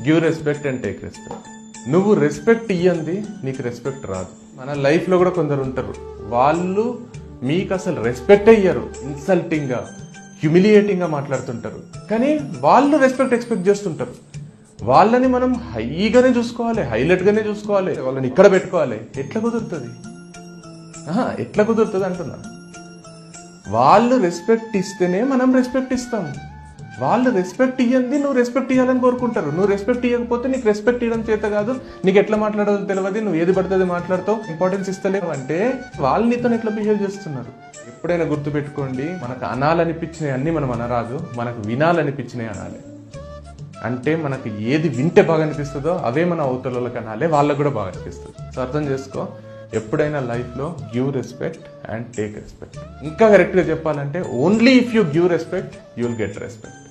Give respect and take respect. నువ్వు respect ఇయ్యంది నీకు respect రాదు. మన లైఫ్లో కూడా కొందరు ఉంటారు, వాళ్ళు మీకు అసలు రెస్పెక్ట్ ఇయ్యరు, ఇన్సల్టింగ్గా హ్యూమిలియేటింగ్గా మాట్లాడుతుంటారు, కానీ వాళ్ళు రెస్పెక్ట్ ఎక్స్పెక్ట్ చేస్తుంటారు. వాళ్ళని మనం హైగానే చూసుకోవాలి, హైలైట్గానే చూసుకోవాలి, వాళ్ళని ఇక్కడ పెట్టుకోవాలి. ఎట్లా కుదురుతుంది? ఎట్లా కుదురుతుంది అంటున్నా. వాళ్ళు రెస్పెక్ట్ ఇస్తేనే మనం రెస్పెక్ట్ ఇస్తాం. వాళ్ళు రెస్పెక్ట్ ఇయ్యంది నువ్వు రెస్పెక్ట్ ఇవ్వాలని కోరుకుంటారు. నువ్వు రెస్పెక్ట్ ఇవ్వకపోతే నీకు రెస్పెక్ట్ ఇవ్వడం చేత కాదు, నీకు ఎట్లా మాట్లాడాలో తెలియదు, నువ్వు ఏది పడుతుంది మాట్లాడుతావు, ఇంపార్టెన్స్ ఇస్తలేవు అంటే వాళ్ళు నీతో ఎట్లా బిహేవ్ చేస్తున్నారు. ఎప్పుడైనా గుర్తుపెట్టుకోండి, మనకు అనాలనిపించినవి అన్నీ మనం అనరాదు, మనకు వినాలనిపించినవి అనాలి. అంటే మనకు ఏది వింటే బాగా అనిపిస్తుందో అవే మన అవతలకి అనాలి, వాళ్ళకు కూడా బాగా అనిపిస్తుంది. సో అర్థం చేసుకో, ఎప్పుడైనా లైఫ్లో give respect and take respect. ఇంకా కరెక్ట్గా చెప్పాలంటే only if you give respect you will get respect.